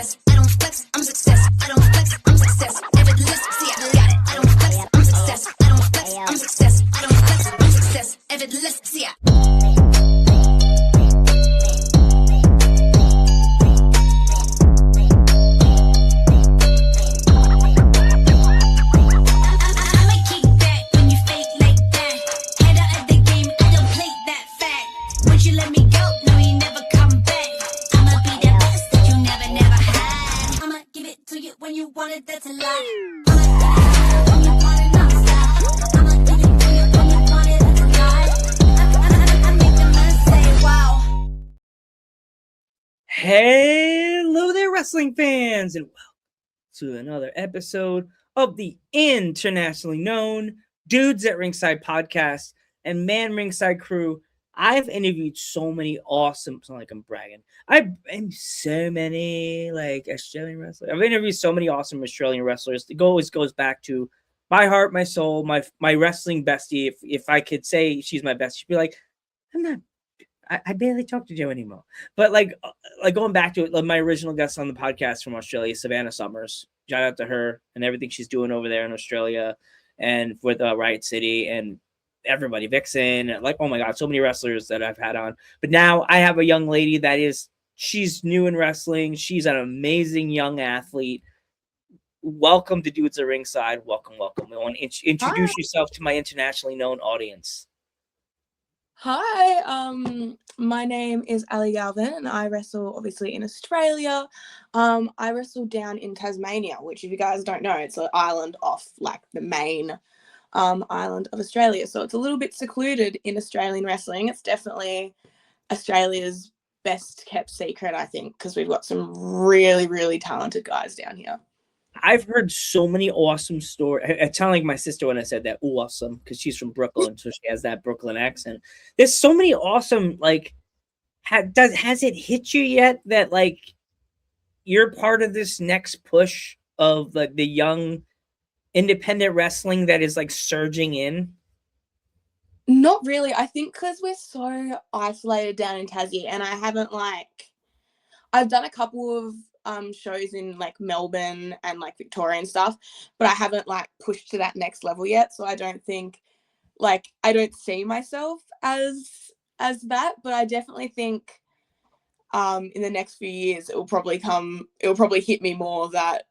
success. I don't flex, I'm success. I don't flex, I'm success. Effortless, see I got it. I don't flex, I'm success. I don't flex, I'm success. I don't flex, I'm success. Effortless, see I. That's a lie. Hello there, wrestling fans, and welcome to another episode of the internationally known Dudes at Ringside Podcast and Man Ringside crew. I've interviewed so many awesome, it's not like I'm bragging. I've so many Australian wrestlers. I've interviewed so many awesome Australian wrestlers. It always goes back to my heart, my soul, my wrestling bestie. If I could say she's my best, she'd be like, I barely talk to Joe anymore. But like going back to it, my original guest on the podcast from Australia, Savannah Summers. Shout out to her and everything she's doing over there in Australia and with Riot City and everybody, Vixen, oh my god, so many wrestlers that I've had on. But now I have a young lady she's new in wrestling. She's an amazing young athlete. Welcome to Dudes at Ringside. Welcome. I want to introduce yourself to my internationally known audience. Hi, my name is Allie Galvin and I wrestle obviously in Australia. I wrestle down in Tasmania, which if you guys don't know, it's an island off the main island of Australia. So it's a little bit secluded in Australian wrestling. It's definitely Australia's best kept secret, I think, because we've got some really, really talented guys down here. I've heard so many awesome stories. I sound like my sister when I said that, awesome, because she's from Brooklyn, so she has that Brooklyn accent. There's so many awesome, has it hit you yet that you're part of this next push of the young independent wrestling that is surging in? Not really. I think because we're so isolated down in Tassie, and I haven't I've done a couple of shows in Melbourne and Victoria and stuff, but I haven't pushed to that next level yet. So I don't think I don't see myself as that, but I definitely think in the next few years it'll probably hit me more that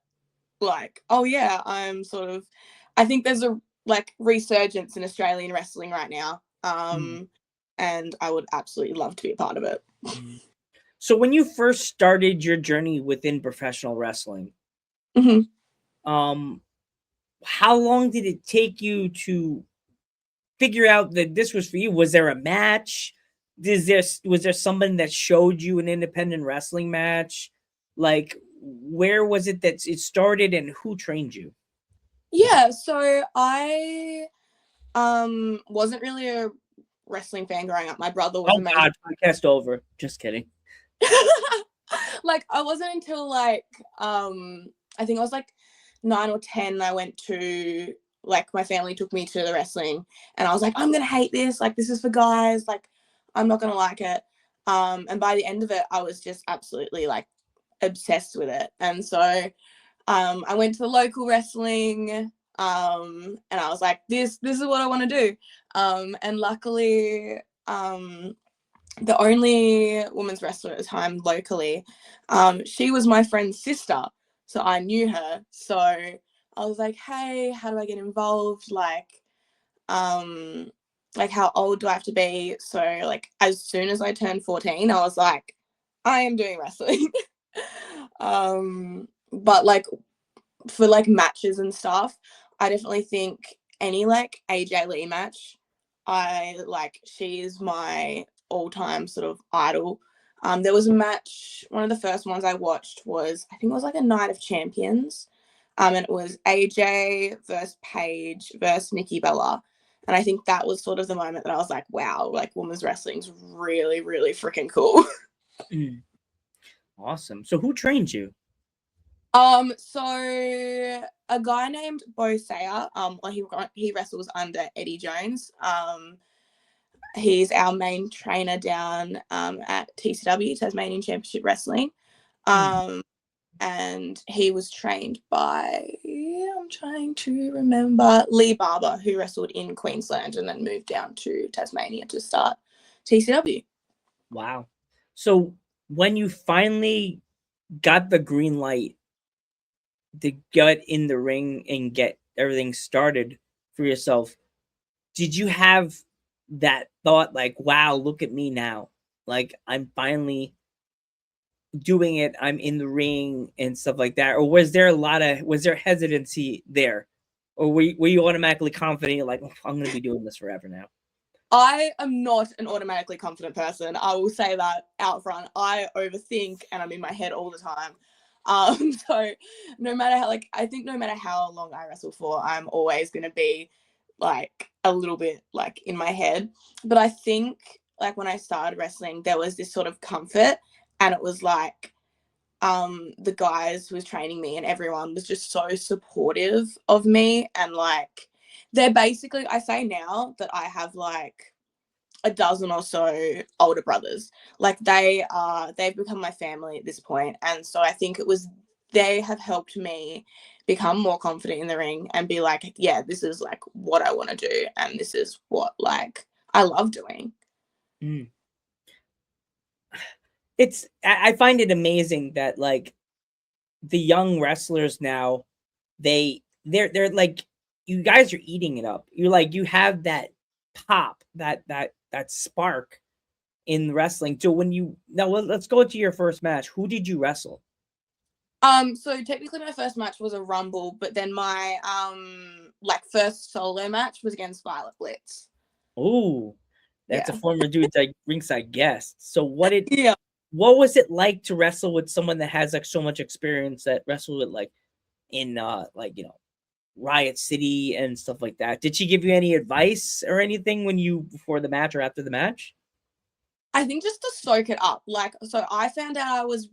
oh yeah, I'm sort of, I think there's a resurgence in Australian wrestling right now. And I would absolutely love to be a part of it. So when you first started your journey within professional wrestling, how long did it take you to figure out that this was for you? Was there a match? Was there somebody that showed you an independent wrestling match? Where was it that it started and who trained you? Yeah, so I wasn't really a wrestling fan growing up. My brother was amazing. God, podcast over. Just kidding. I wasn't until I think I was 9 or 10 and I went to my family took me to the wrestling and I was I'm gonna hate this, this is for guys, I'm not gonna like it, and by the end of it I was just absolutely obsessed with it. And so I went to the local wrestling and I was this is what I want to do, and luckily the only women's wrestler at the time locally, she was my friend's sister, so I knew her. So I was hey, how do I get involved? How old do I have to be? So as soon as I turned 14, I was I am doing wrestling. But for matches and stuff, I definitely think any AJ Lee match, she is my all-time sort of idol. There was a match, one of the first ones I watched was, I think it was a Night of Champions, and it was AJ versus Paige versus Nikki Bella, and I think that was sort of the moment that I was wow, women's wrestling's really, really freaking cool. Awesome. So who trained you? So a guy named Bo Sayer, he wrestles under Eddie Jones. He's our main trainer down at TCW, Tasmanian Championship Wrestling. and he was trained by, I'm trying to remember, Lee Barber, who wrestled in Queensland and then moved down to Tasmania to start TCW. Wow. So when you finally got the green light to get in the ring and get everything started for yourself, did you have that thought like, wow, look at me now? Like, I'm finally doing it, I'm in the ring and stuff like that? Or was there hesitancy there? Or were you automatically confident, like, oh, I'm going to be doing this forever now? I am not an automatically confident person. I will say that out front. I overthink and I'm in my head all the time. So no matter how, like, I think no matter how long I wrestle for, I'm always going to be like a little bit like in my head. But I think like when I started wrestling, there was this sort of comfort, and it was like the guys who was training me and everyone was just so supportive of me, and like they're basically, I say now that I have like a dozen or so older brothers. Like they've become my family at this point. And so I think they have helped me become more confident in the ring and be like, yeah, this is like what I want to do. And this is what like I love doing. Mm. I find it amazing that like the young wrestlers now, they're like, you guys are eating it up. You're like, you have that pop, that spark in wrestling. So let's go to your first match. Who did you wrestle? So technically my first match was a Rumble, but then my like first solo match was against Violet Blitz. Oh, that's Yeah. a former Dudes At Ringside guest. So what Yeah. was it like to wrestle with someone that has like so much experience, that wrestled with like in like, you know, Riot City and stuff like that? Did she give you any advice or anything before the match or after the match? I think just to soak it up. Like, so I found out I was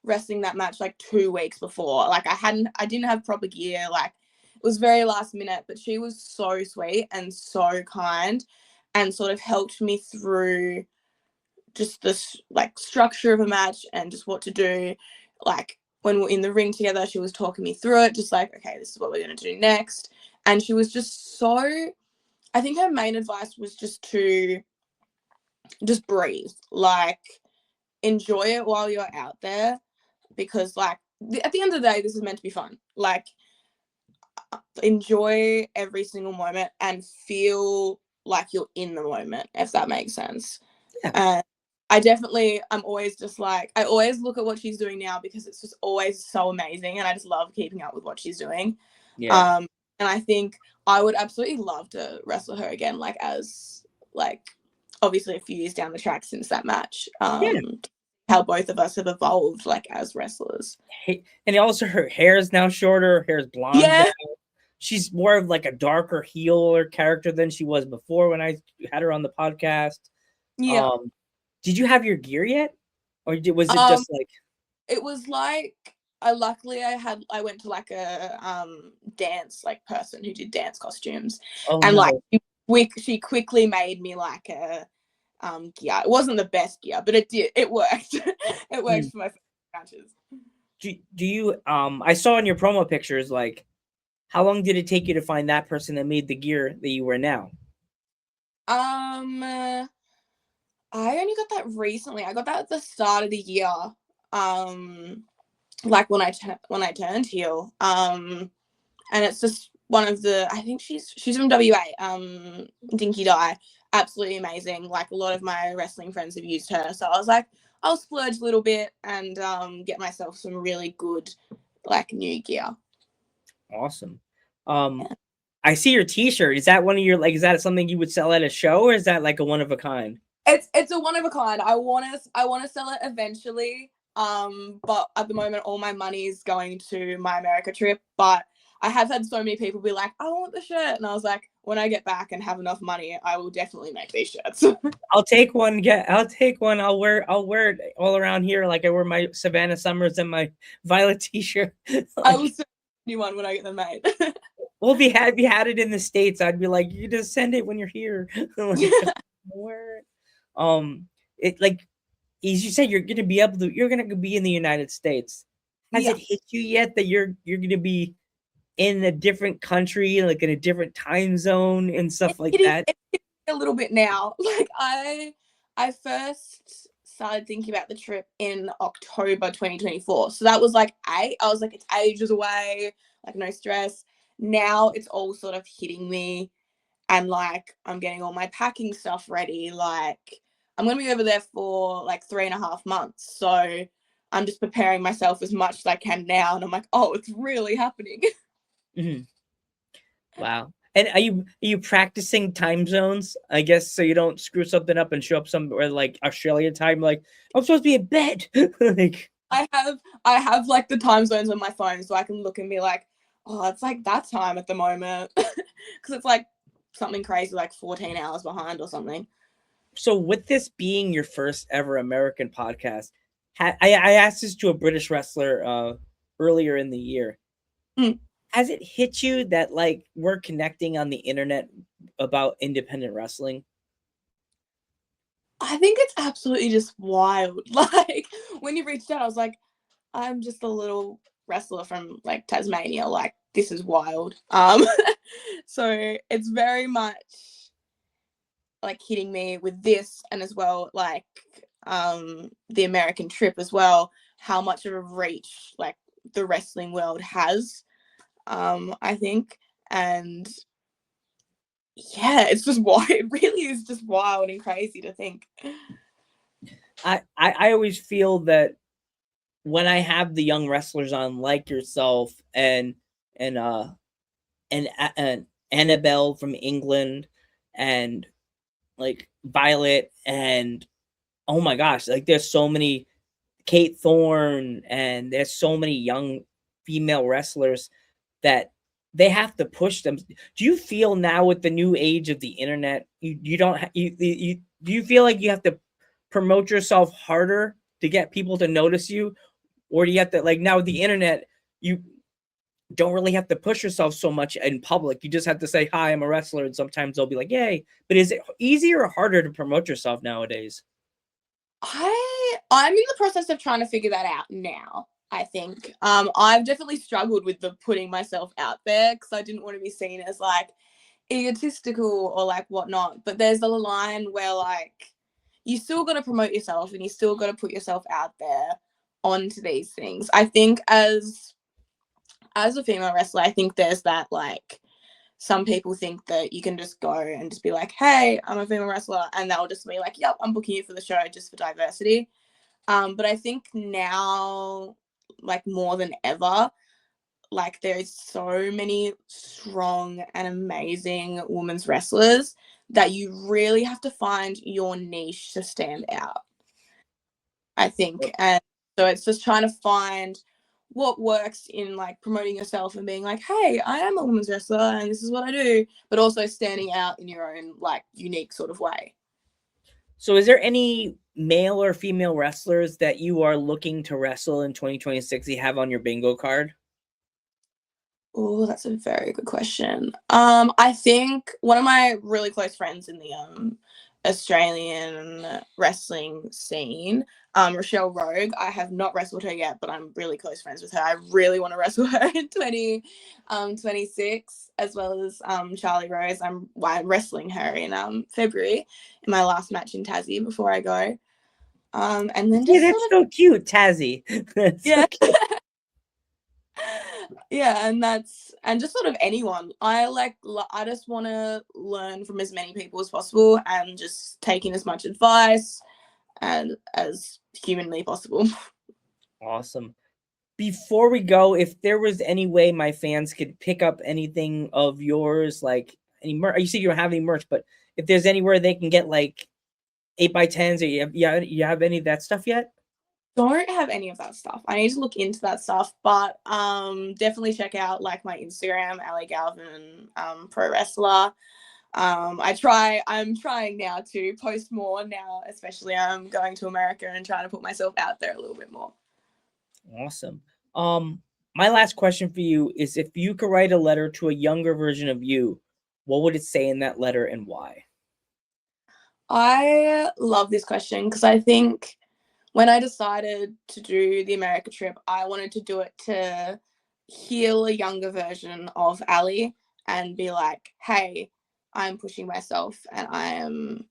wrestling that match like 2 weeks before. Like I didn't have proper gear. Like it was very last minute, but she was so sweet and so kind and sort of helped me through just this like structure of a match and just what to do. Like when we're in the ring together, she was talking me through it, just like, okay, this is what we're going to do next. And she was just so, I think her main advice was just to just breathe, like enjoy it while you're out there, because like at the end of the day, this is meant to be fun. Like enjoy every single moment and feel like you're in the moment, if that makes sense. Yeah. And I'm always just like, I always look at what she's doing now because it's just always so amazing, and I just love keeping up with what she's doing. Yeah. And I think I would absolutely love to wrestle her again, like as like obviously a few years down the track since that match. How both of us have evolved like as wrestlers. And also her hair is now shorter, her hair is blonde. Yeah. Now. She's more of like a darker healer character than she was before when I had her on the podcast. Yeah. Did you have your gear yet? Or was it just like... It was like, I went to like a dance like person who did dance costumes. And like she quickly made me like a gear. It wasn't the best gear, but it worked. It worked for my matches. Do you I saw in your promo pictures, like, how long did it take you to find that person that made the gear that you wear now? I only got that recently. I got that at the start of the year. Like when I turned heel. And it's just one of the, I think she's from WA, Dinky Dye. Absolutely amazing. Like a lot of my wrestling friends have used her. So I was like, I'll splurge a little bit and get myself some really good like new gear. Awesome. I see your t-shirt. Is that one of your, like, is that something you would sell at a show, or is that like a one of a kind? It's a one of a kind. I want to sell it eventually. But at the moment all my money is going to my America trip. But I have had so many people be like, I want the shirt, and I was like, when I get back and have enough money, I will definitely make these shirts. I'll take one. I'll wear it all around here, like I wear my Savannah Summers and my Violet t-shirt. Like, I will send you one when I get them made. Well, if you had it in the States, I'd be like, you just send it when you're here. Like, wear it. It, like, as you said, you're gonna be in the United States. Has it hit you yet that you're going to be in a different country, like in a different time zone and stuff like that? It's a little bit now. Like I first started thinking about the trip in October 2024. So that was like I was like, it's ages away, like no stress. Now it's all sort of hitting me, and like I'm getting all my packing stuff ready. Like I'm gonna be over there for like 3.5 months. So I'm just preparing myself as much as I can now. And I'm like, oh, it's really happening. Mm-hmm. Wow. And are you practicing time zones? I guess so you don't screw something up and show up somewhere like Australia time. Like I'm supposed to be in bed. Like I have like the time zones on my phone, so I can look and be like, oh, it's like that time at the moment, because it's like something crazy, like 14 hours behind or something. So with this being your first ever American podcast, I asked this to a British wrestler earlier in the year. Mm. Has it hit you that like we're connecting on the internet about independent wrestling? I think it's absolutely just wild. Like when you reached out, I was like, I'm just a little wrestler from like Tasmania. Like this is wild. So it's very much like hitting me with this, and as well like the American trip as well, how much of a reach like the wrestling world has, I think. And yeah, it's just wild. It really is just wild and crazy to think. I always feel that when I have the young wrestlers on like yourself and Annabelle from England and like Violet and oh my gosh, like there's so many, Kate Thorne, and there's so many young female wrestlers that they have to push them. Do you feel now with the new age of the internet, you don't you do you feel like you have to promote yourself harder to get people to notice you, or do you have to, like now with the internet, you don't really have to push yourself so much in public? You just have to say, hi, I'm a wrestler, and sometimes they'll be like, yay. But is it easier or harder to promote yourself nowadays? I'm in the process of trying to figure that out now. I think I've definitely struggled with the putting myself out there, because I didn't want to be seen as like egotistical or like whatnot. But there's a line where like you still got to promote yourself, and you still got to put yourself out there onto these things. I think as a female wrestler, I think there's that like some people think that you can just go and just be like, hey, I'm a female wrestler, and they'll just be like, yep, I'm booking you for the show just for diversity. But I think now, like more than ever, like there's so many strong and amazing women's wrestlers that you really have to find your niche to stand out, I think. And so it's just trying to find what works in like promoting yourself and being like, hey, I am a women's wrestler and this is what I do, but also standing out in your own like unique sort of way. So is there any male or female wrestlers that you are looking to wrestle in 2026 you have on your bingo card? Oh, that's a very good question. I think one of my really close friends in the Australian wrestling scene, Rochelle Rogue. I have not wrestled her yet, but I'm really close friends with her. I really want to wrestle her in 2026, as well as Charlie Rose. I'm wrestling her in February in my last match in Tassie before I go. And then just that's so cute, Tassie. Yeah. Yeah, and just sort of anyone. I just want to learn from as many people as possible and just take in as much advice and as humanly possible. Awesome. Before we go, if there was any way my fans could pick up anything of yours, like any merch, you see you don't have any merch, but if there's anywhere they can get like 8x10s, or you have any of that stuff yet? Don't have any of that stuff. I need to look into that stuff, but definitely check out like my Instagram, Allie Galvin, pro wrestler. I'm trying now to post more now, especially I'm going to America and trying to put myself out there a little bit more. Awesome. My last question for you is, if you could write a letter to a younger version of you, what would it say in that letter and why? I love this question because I think when I decided to do the America trip, I wanted to do it to heal a younger version of Allie and be like, hey, I'm pushing myself and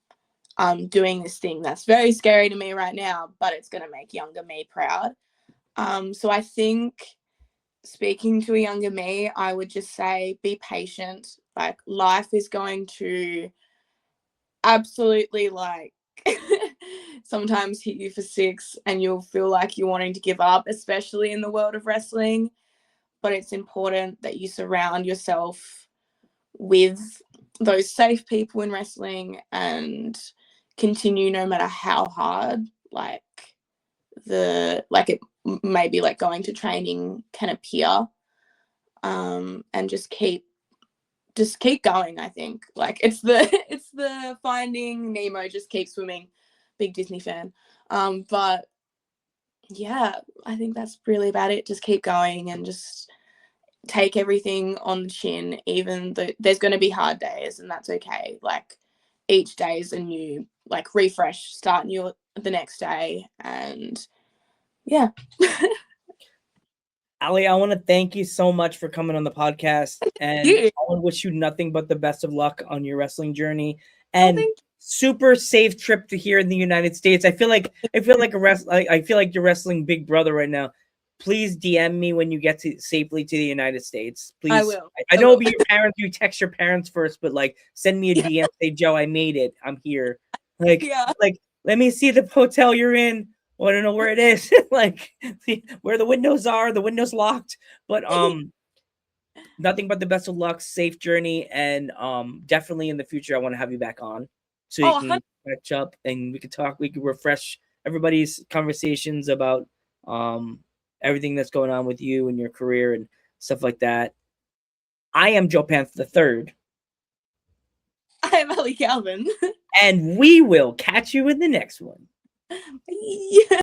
I'm doing this thing that's very scary to me right now, but it's going to make younger me proud. So I think speaking to a younger me, I would just say be patient. Like, life is going to absolutely, like, sometimes hit you for six and you'll feel like you're wanting to give up, especially in the world of wrestling. But it's important that you surround yourself with those safe people in wrestling and continue no matter how hard, like, it may be, like, going to training can appear, and just keep going. I think, like, it's the Finding Nemo, just keep swimming. Big Disney fan. But yeah, I think that's really about it. Just keep going and just take everything on the chin, even though there's going to be hard days, and that's okay. Like, each day is a new, like, refresh, start new the next day. And yeah. Allie, I want to thank you so much for coming on the podcast, and you. I want to wish you nothing but the best of luck on your wrestling journey, and thank super safe trip to here in the United States. I feel like you're wrestling Big Brother right now. Please DM me when you get safely to the United States. Please. I will. I know it'll be your parents. You text your parents first, but, like, send me a DM. Say, Joe, I made it. I'm here. Like, let me see the hotel you're in. I don't know where it is. Like, where the windows are. The windows locked. But nothing but the best of luck, safe journey, and definitely in the future I want to have you back on so you can catch up and we could talk. We could refresh everybody's conversations about everything that's going on with you and your career and stuff like that. I am Joe Panther the Third. I am Allie Galvin. And we will catch you in the next one. Yeah.